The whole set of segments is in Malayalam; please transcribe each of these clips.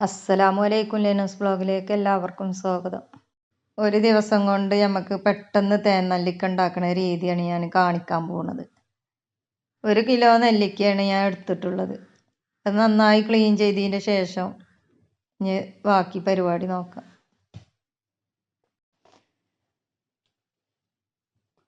അസ്സലാമു അലൈക്കും. ലെനൂസ് ബ്ലോഗിലേക്ക് എല്ലാവർക്കും സ്വാഗതം. ഒരു ദിവസം കൊണ്ട് നമുക്ക് പെട്ടെന്ന് തേൻ നെല്ലിക്ക ഉണ്ടാക്കുന്ന രീതിയാണ് ഞാൻ കാണിക്കാൻ പോകുന്നത്. 1 കിലോ നെല്ലിക്കയാണ് ഞാൻ എടുത്തിട്ടുള്ളത്. അത് നന്നായി ക്ലീൻ ചെയ്തതിന് ശേഷം ഇനി ബാക്കി പരിപാടി നോക്കാം.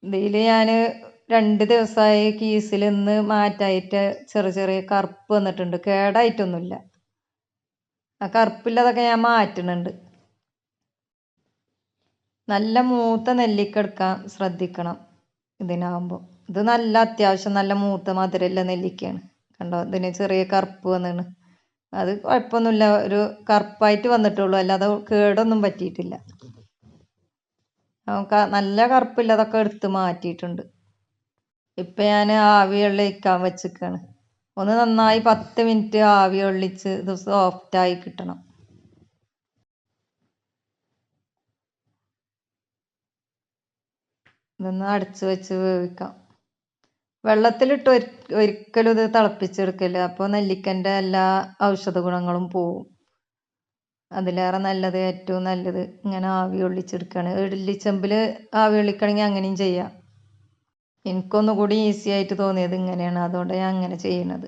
ഇതിൽ ഞാൻ 2 ദിവസമായി കീസിൽ നിന്ന് മാറ്റായിട്ട് ചെറിയ കറുപ്പ് വന്നിട്ടുണ്ട്. കേടായിട്ടൊന്നുമില്ല. ആ കറുപ്പില്ലതൊക്കെ ഞാൻ മാറ്റുന്നുണ്ട്. നല്ല മൂത്ത നെല്ലിക്ക എടുക്കാൻ ശ്രദ്ധിക്കണം ഇതിനാകുമ്പോൾ. ഇത് നല്ല അത്യാവശ്യം നല്ല മൂത്ത മധുരമുള്ള നെല്ലിക്കയാണ്. കണ്ടോ, ഇതിന് ചെറിയ കറുപ്പ് വന്നിട്ട് അത് കുഴപ്പമൊന്നുമില്ല. ഒരു കറുപ്പായിട്ട് വന്നിട്ടുള്ളൂ, അല്ലാതെ കേടൊന്നും പറ്റിയിട്ടില്ല. നല്ല കറുപ്പില്ലതൊക്കെ എടുത്ത് മാറ്റിയിട്ടുണ്ട്. ഇപ്പം ഞാൻ ആവി വെള്ളിക്കാൻ വെച്ചിരിക്കുകയാണ്. ഒന്ന് നന്നായി 10 മിനിറ്റ് ആവി വെള്ളിച്ച് ഇത് സോഫ്റ്റായി കിട്ടണം. ഇതൊന്ന് അടച്ച് വെച്ച് വേവിക്കാം. വെള്ളത്തിലിട്ട് ഒരിക്കലും ഇത് തിളപ്പിച്ചെടുക്കില്ല. അപ്പോൾ നെല്ലിക്കൻ്റെ എല്ലാ ഔഷധ ഗുണങ്ങളും പോവും. അതിലേറെ നല്ലത്, ഏറ്റവും നല്ലത് ഇങ്ങനെ ആവി ഒള്ളിച്ചെടുക്കുകയാണ്. ഇഡ്ഡലിച്ചെമ്പിൽ ആവി ഒള്ളിക്കണമെങ്കിൽ അങ്ങനെയും ചെയ്യാം. എനിക്കൊന്നുകൂടി ഈസി ആയിട്ട് തോന്നിയത് ഇങ്ങനെയാണ്, അതുകൊണ്ട് ഞാൻ അങ്ങനെ ചെയ്യുന്നത്.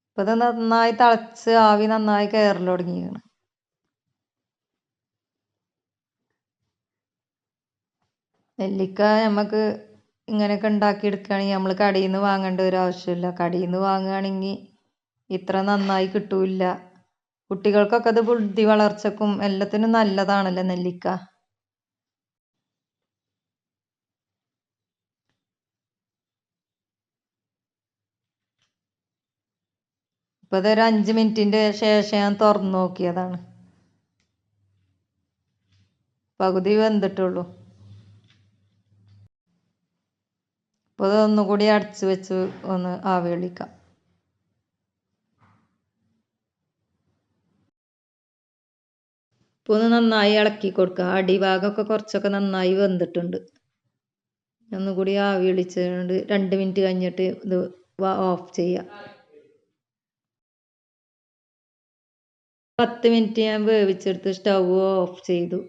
അപ്പോൾ ഇത് നന്നായി തിളച്ച് ആവി നന്നായി കയറൽ തുടങ്ങിയാണ്. നെല്ലിക്ക നമുക്ക് ഇങ്ങനെയൊക്കെ ഉണ്ടാക്കിയെടുക്കുകയാണെങ്കിൽ നമ്മൾ കടയിൽ നിന്ന് വാങ്ങേണ്ട ഒരു ആവശ്യമില്ല. കടയിൽ നിന്ന് വാങ്ങുകയാണെങ്കിൽ ഇത്ര നന്നായി കിട്ടൂല. കുട്ടികൾക്കൊക്കെ അത് ബുദ്ധി വളർച്ചക്കും എല്ലാത്തിനും നല്ലതാണല്ലോ നെല്ലിക്ക. ഇപ്പോൾ ഇതൊരു 5 മിനിറ്റിൻ്റെ ശേഷം ഞാൻ തുറന്നു നോക്കിയതാണ്. പകുതി വെന്തിട്ടുള്ളൂ. അപ്പോൾ ഇതൊന്നുകൂടി അടച്ച് വെച്ച് ഒന്ന് ആവി കൊള്ളിക്കാം. ഇപ്പോൾ ഒന്ന് നന്നായി ഇളക്കി കൊടുക്കുക. അടിഭാഗമൊക്കെ കുറച്ചൊക്കെ നന്നായി വെന്തിട്ടുണ്ട്. ഒന്നുകൂടി ആവി ഒളിച്ചുകൊണ്ട് 2 മിനിറ്റ് കഴിഞ്ഞിട്ട് ഇത് ഓഫ് ചെയ്യുക. 10 മിനിറ്റ് ഞാൻ വേവിച്ചെടുത്ത് സ്റ്റൗ ഓഫ് ചെയ്തു.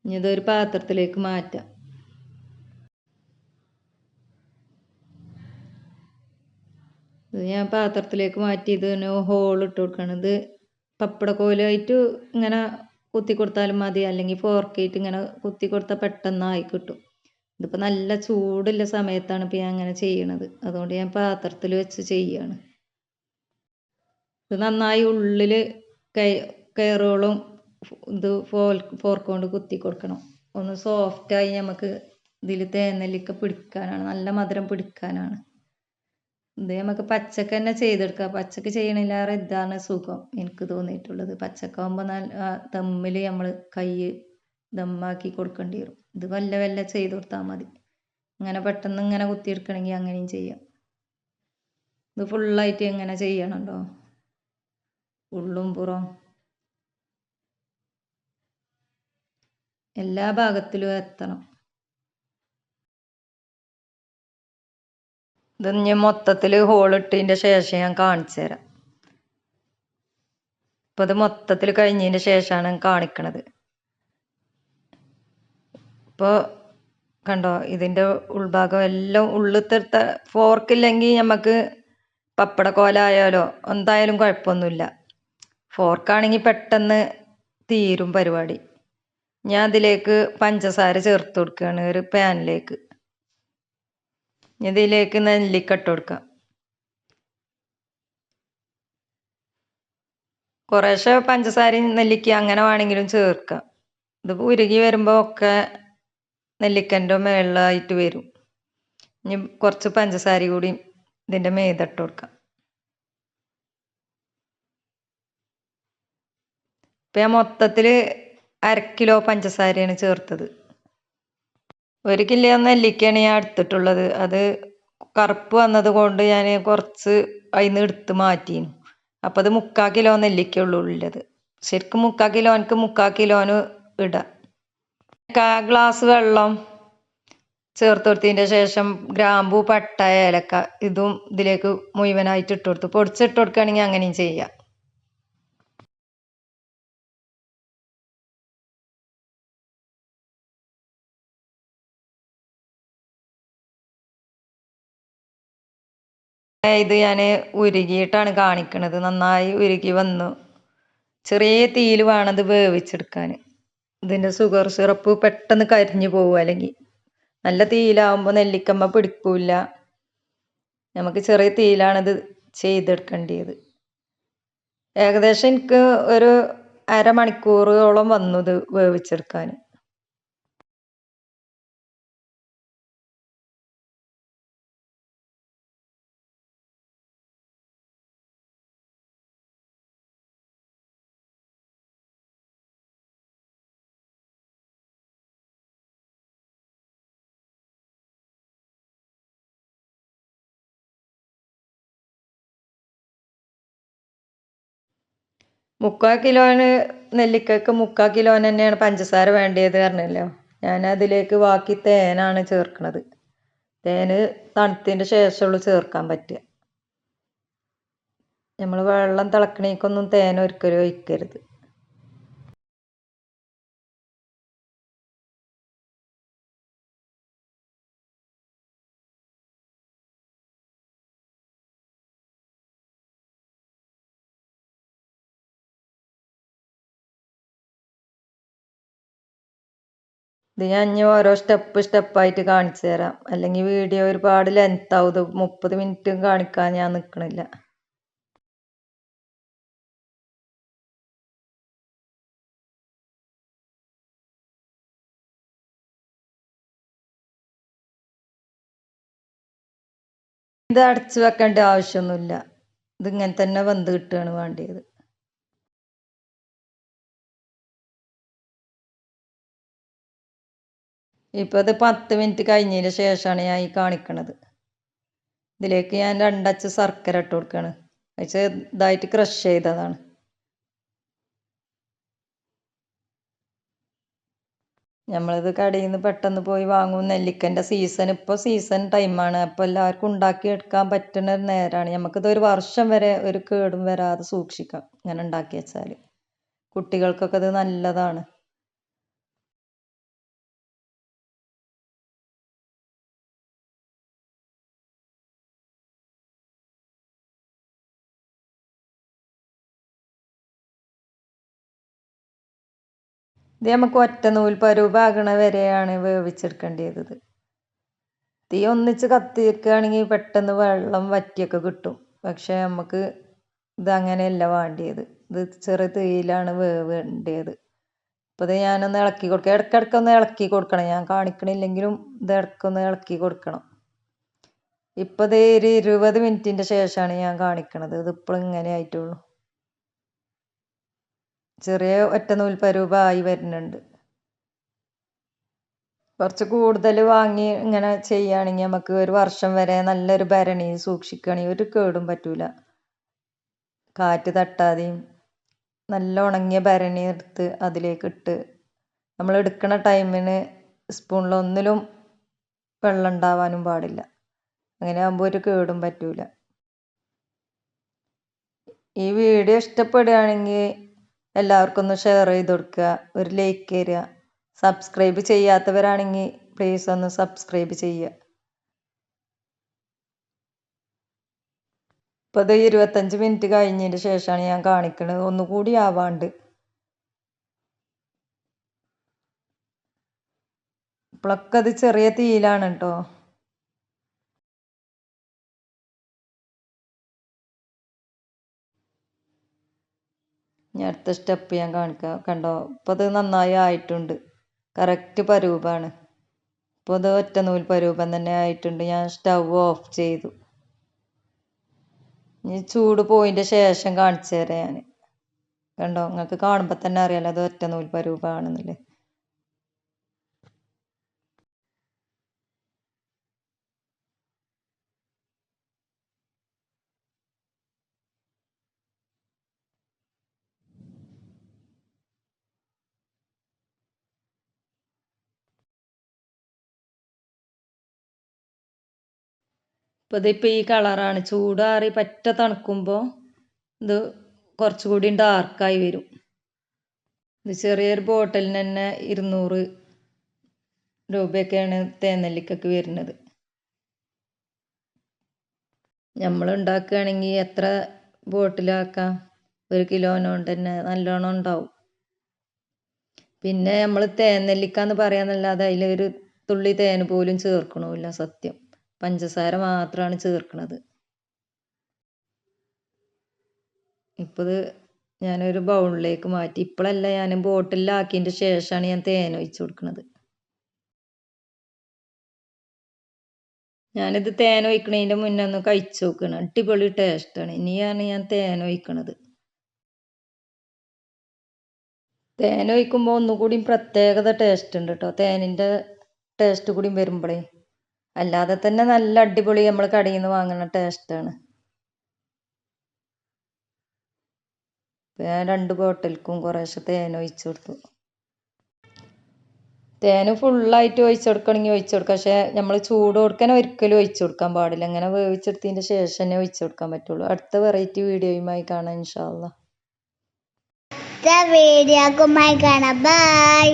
ഇനി ഇതൊരു പാത്രത്തിലേക്ക് മാറ്റാം. ഇത് ഞാൻ പാത്രത്തിലേക്ക് മാറ്റി ഇതിന് ഹോൾ ഇട്ട് കൊടുക്കണം. ഇത് പപ്പടക്കോലായിട്ട് ഇങ്ങനെ കുത്തി കൊടുത്താലും മതി, അല്ലെങ്കിൽ ഫോർക്കായിട്ട് ഇങ്ങനെ കുത്തി കൊടുത്താൽ പെട്ടെന്നായി കിട്ടും. ഇതിപ്പോൾ നല്ല ചൂടുള്ള സമയത്താണ് ഇപ്പോൾ ഞാൻ അങ്ങനെ ചെയ്യണത്, അതുകൊണ്ട് ഞാൻ പാത്രത്തിൽ വെച്ച് ചെയ്യാണ്. ഇത് നന്നായി ഉള്ളിൽ കയറോളം ഇത് ഫോർക്ക് കൊണ്ട് കുത്തി കൊടുക്കണം. ഒന്ന് സോഫ്റ്റായി നമുക്ക് ഇതിൽ തേനെല്ലിക്ക പിടിക്കാനാണ്, നല്ല മധുരം പിടിക്കാനാണ്. ഇത് നമുക്ക് പച്ചക്ക് തന്നെ ചെയ്തെടുക്കാം. പച്ചക്ക് ചെയ്യണില്ലാറെ ഇതാണ് സുഖം എനിക്ക് തോന്നിയിട്ടുള്ളത്. പച്ചക്കാവുമ്പോൾ നല്ല ദമ്മിൽ നമ്മൾ കൈ ദമ്മാക്കി കൊടുക്കേണ്ടി വരും. ഇത് വല്ല ചെയ്ത് കൊടുത്താൽ മതി. ഇങ്ങനെ പെട്ടെന്ന് ഇങ്ങനെ കുത്തിയെടുക്കണമെങ്കിൽ അങ്ങനെയും ചെയ്യാം. ഇത് ഫുള്ളായിട്ട് എങ്ങനെ ചെയ്യണമല്ലോ, ഉള്ളും പുറം എല്ലാ ഭാഗത്തിലും എത്തണം. ഇത് ഞാൻ മൊത്തത്തിൽ ഹോളിട്ടതിൻ്റെ ശേഷം ഞാൻ കാണിച്ചു തരാം. ഇപ്പോൾ ഇത് മൊത്തത്തിൽ കഴിഞ്ഞതിന് ശേഷമാണ് കാണിക്കണത്. ഇപ്പോൾ കണ്ടോ, ഇതിൻ്റെ ഉൾഭാഗം എല്ലാം ഉള്ളിത്തെടുത്ത ഫോർക്കില്ലെങ്കിൽ നമുക്ക് പപ്പടക്കോലായാലോ എന്തായാലും കുഴപ്പമൊന്നുമില്ല. ഫോർക്കാണെങ്കിൽ പെട്ടെന്ന് തീരും പരിപാടി. ഞാൻ അതിലേക്ക് പഞ്ചസാര ചേർത്ത് കൊടുക്കുകയാണ് ഒരു പാനിലേക്ക്. ഇതിലേക്ക് നെല്ലിക്ക ഇട്ട് കൊടുക്കാം. കുറേശ്ശെ പഞ്ചസാരയും നെല്ലിക്ക അങ്ങനെ വേണമെങ്കിലും ചേർക്കാം. ഇത് ഉരുകി വരുമ്പോൾ ഒക്കെ നെല്ലിക്കൻ്റെ മേളിലായിട്ട് വരും. ഇനി കുറച്ച് പഞ്ചസാര കൂടി ഇതിൻ്റെ മേതിട്ട് കൊടുക്കാം. ഇപ്പം ഞാൻ മൊത്തത്തിൽ 1/2 കിലോ പഞ്ചസാരയാണ് ചേർത്തത്. 1 കിലോ നെല്ലിക്കയാണ് ഞാൻ എടുത്തിട്ടുള്ളത്. അത് കറുപ്പ് വന്നത് കൊണ്ട് ഞാൻ കുറച്ച് അതിൽ നിന്ന് എടുത്ത് മാറ്റിയിരുന്നു. അപ്പോൾ അത് 3/4 കിലോ നെല്ലിക്കുള്ളൂ ഉള്ളത്. ശരിക്കും 3/4 കിലോന് 3/4 കിലോന് ഇടാം. 1/4 ഗ്ലാസ് വെള്ളം ചേർത്ത് കൊടുത്തതിൻ്റെ ശേഷം ഗ്രാമ്പൂ പട്ട ഏലക്ക ഇതും ഇതിലേക്ക് മുഴുവനായിട്ട് ഇട്ട് കൊടുത്തു. പൊടിച്ചിട്ട് കൊടുക്കുകയാണെങ്കിൽ അങ്ങനെയും ചെയ്യാം. ഇത് ഞാൻ ഉരുകിയിട്ടാണ് കാണിക്കണത്. നന്നായി ഉരുകി വന്നു. ചെറിയ തീയിൽ വേണം ഇത് വേവിച്ചെടുക്കാൻ. ഇതിൻ്റെ ഷുഗർ സിറപ്പ് പെട്ടെന്ന് കരിഞ്ഞു പോകും. അല്ലെങ്കിൽ നല്ല തീയിലാവുമ്പോൾ നെല്ലിക്കമ്മ പിടിക്കൂല. നമുക്ക് ചെറിയ തീയിലാണിത് ചെയ്തെടുക്കേണ്ടത്. ഏകദേശം എനിക്ക് ഒരു അരമണിക്കൂറോളം വന്നു ഇത് വേവിച്ചെടുക്കാൻ. മുക്കാൽ കിലോന് നെല്ലിക്കയ്ക്ക് 3/4 കിലോന് തന്നെയാണ് പഞ്ചസാര വേണ്ടത് പറഞ്ഞല്ലോ. ഞാൻ അതിലേക്ക് ബാക്കി തേനാണ് ചേർക്കുന്നത്. തേന് തണുത്തതിൻ്റെ ശേഷമുള്ളൂ ചേർക്കാൻ പറ്റുക. നമ്മൾ വെള്ളം തിളക്കണേക്കൊന്നും തേൻ ഒരിക്കലും ഒഴിക്കരുത്. ഇത് ഞാൻ ഇനി ഓരോ സ്റ്റെപ്പായിട്ട് കാണിച്ചു തരാം. അല്ലെങ്കിൽ വീഡിയോ ഒരുപാട് ലെങ്ത് ആവും. ഇത് 30 മിനിറ്റ് കാണിക്കാൻ ഞാൻ നിൽക്കണില്ല. ഇത് അടച്ചു വെക്കേണ്ട ആവശ്യമൊന്നുമില്ല. ഇതിങ്ങനെ തന്നെ വെന്ത് കിട്ടുകയാണ് വേണ്ടത്. ഇപ്പോൾ ഇത് 10 മിനിറ്റ് കഴിഞ്ഞതിന് ശേഷമാണ് ഞാൻ ഈ കാണിക്കണത്. ഇതിലേക്ക് ഞാൻ 2 അച്ച് ശർക്കര ഇട്ട് കൊടുക്കുകയാണ്. അത് ചെറുതായിട്ട് ക്രഷ് ചെയ്തതാണ്. നമ്മളിത് കടയിൽ നിന്ന് പെട്ടെന്ന് പോയി വാങ്ങും. നെല്ലിക്കൻ്റെ സീസൺ ടൈമാണ്. അപ്പോൾ എല്ലാവർക്കും ഉണ്ടാക്കിയെടുക്കാൻ പറ്റുന്ന ഒരു നേരമാണ്. നമുക്കിത് ഒരു വർഷം വരെ ഒരു കേടും വരാതെ സൂക്ഷിക്കാം ഇങ്ങനെ ഉണ്ടാക്കി വെച്ചാൽ. കുട്ടികൾക്കൊക്കെ ഇത് നല്ലതാണ്. ഇത് നമുക്ക് ഒറ്റ നൂൽ പരുവാകണ വരെയാണ് വേവിച്ചെടുക്കേണ്ടത്. തീ ഒന്നിച്ച് കത്തിക്കുകയാണെങ്കിൽ പെട്ടെന്ന് വെള്ളം വറ്റിയൊക്കെ കിട്ടും. പക്ഷേ നമുക്ക് ഇത് അങ്ങനെയല്ല വേണ്ടത്. ഇത് ചെറിയ തീയിലാണ് വേവേണ്ടത്. അപ്പോൾ ഇത് ഞാനൊന്ന് ഇളക്കി കൊടുക്കുക. ഇടയ്ക്കിടയ്ക്കൊന്ന് ഇളക്കി കൊടുക്കണം. ഞാൻ കാണിക്കണില്ലെങ്കിലും ഇത് ഇടയ്ക്കൊന്ന് ഇളക്കി കൊടുക്കണം. ഇപ്പോൾ ഇത് ഒരു 20 മിനിറ്റിൻ്റെ ശേഷമാണ് ഞാൻ കാണിക്കണത്. ഇതിപ്പോൾ ഇങ്ങനെ ആയിട്ടുള്ളൂ. ചെറിയ ഒറ്റ നൂൽ പരുവായി വരുന്നുണ്ട്. കുറച്ച് കൂടുതൽ വാങ്ങി ഇങ്ങനെ ചെയ്യുകയാണെങ്കിൽ നമുക്ക് ഒരു വർഷം വരെ നല്ലൊരു ഭരണി സൂക്ഷിക്കുകയാണെങ്കിൽ ഒരു കേടും പറ്റൂല. കാറ്റ് തട്ടാതെയും നല്ല ഉണങ്ങിയ ഭരണി എടുത്ത് അതിലേക്ക് ഇട്ട് നമ്മൾ എടുക്കുന്ന ടൈമിന് സ്പൂണിലൊന്നിലും വെള്ളം ഉണ്ടാവാനും പാടില്ല. അങ്ങനെ ആകുമ്പോൾ ഒരു കേടും പറ്റൂല. ഈ വീഡിയോ ഇഷ്ടപ്പെടുകയാണെങ്കിൽ എല്ലാവർക്കും ഒന്ന് ഷെയർ ചെയ്ത് കൊടുക്കുക. ഒരു ലൈക്ക് തരിക. സബ്സ്ക്രൈബ് ചെയ്യാത്തവരാണെങ്കിൽ പ്ലീസ് ഒന്ന് സബ്സ്ക്രൈബ് ചെയ്യുക. ഇപ്പോൾ ഇത് 25 മിനിറ്റ് കഴിഞ്ഞതിന് ശേഷമാണ് ഞാൻ കാണിക്കുന്നത്. ഒന്നുകൂടി ആവാണ്ട്. ഇപ്പോഴൊക്കെ അത് ചെറിയ തീയിലാണ് കേട്ടോ. ഇനി അടുത്ത സ്റ്റെപ്പ് ഞാൻ കാണിക്കാം. കണ്ടോ, ഇപ്പോൾ ഇത് നന്നായി ആയിട്ടുണ്ട്. കറക്റ്റ് പരുവമാണ്. ഇപ്പോൾ ഇത് ഒറ്റ നൂൽ പരുവം തന്നെ ആയിട്ടുണ്ട്. ഞാൻ സ്റ്റൗ ഓഫ് ചെയ്തു. ഇനി ചൂട് പോയതിൻ്റെ ശേഷം കാണിച്ചു തരാം ഞാൻ. കണ്ടോ, നിങ്ങൾക്ക് കാണുമ്പോൾ തന്നെ അറിയാലോ അത് ഒറ്റ നൂൽ പരുവമാണെന്നില്ലേ. ഇതിപ്പോൾ ഈ കളറാണ്. ചൂടാറി പറ്റ തണുക്കുമ്പോൾ ഇത് കുറച്ചുകൂടി ഡാർക്കായി വരും. ഇത് ചെറിയൊരു ബോട്ടിലിന് തന്നെ 200 രൂപയൊക്കെയാണ് തേനെല്ലിക്കക്ക് വരുന്നത്. നമ്മൾ ഉണ്ടാക്കുകയാണെങ്കിൽ എത്ര ബോട്ടിലാക്കാം, 1 കിലോനോണ്ട് തന്നെ നല്ലോണം ഉണ്ടാവും. പിന്നെ നമ്മൾ തേനെല്ലിക്ക എന്ന് പറയാന്നല്ലാതെ അതിലൊരു തുള്ളി തേൻ പോലും ചേർക്കണമില്ല. സത്യം, പഞ്ചസാര മാത്രമാണ് ചേർക്കണത്. ഇപ്പോൾ ഇത് ഞാനൊരു ബൗളിലേക്ക് മാറ്റി. ഇപ്പോഴല്ല, ഞാൻ ബോട്ടിലാക്കിയതിൻ്റെ ശേഷമാണ് ഞാൻ തേൻ ഒഴിച്ചു കൊടുക്കുന്നത്. ഞാനിത് തേൻ ഒഴിക്കണതിൻ്റെ മുന്നേ ഒന്ന് കഴിച്ചു നോക്കണം. അടിപൊളി ടേസ്റ്റാണ്. ഇനിയാണ് ഞാൻ തേൻ ഒഴിക്കണത്. തേൻ ഒഴിക്കുമ്പോൾ ഒന്നുകൂടി പ്രത്യേകത ടേസ്റ്റ് ഉണ്ട് കേട്ടോ. തേനിൻ്റെ ടേസ്റ്റ് കൂടി വരുമ്പോഴേ, അല്ലാതെ തന്നെ നല്ല അടിപൊളി നമ്മൾ കടയിൽ നിന്ന് വാങ്ങുന്ന ടേസ്റ്റാണ്. ഞാൻ 2 ബോട്ടിൽക്കും കുറേശ്ശെ തേൻ ഒഴിച്ചു കൊടുത്തു. തേന് ഫുള്ളായിട്ട് ഒഴിച്ചു കൊടുക്കണമെങ്കിൽ ഒഴിച്ചു കൊടുക്കാം. പക്ഷേ നമ്മൾ ചൂട് കൊടുക്കാൻ ഒരിക്കലും ഒഴിച്ചു കൊടുക്കാൻ പാടില്ല. അങ്ങനെ വേവിച്ചെടുത്തതിൻ്റെ ശേഷം തന്നെ ഒഴിച്ചു കൊടുക്കാൻ പറ്റുള്ളൂ. അടുത്ത വെറൈറ്റി വീഡിയോയുമായി കാണാം ഇൻഷാ അല്ലാ. വീഡിയോ കാണാം. ബൈ.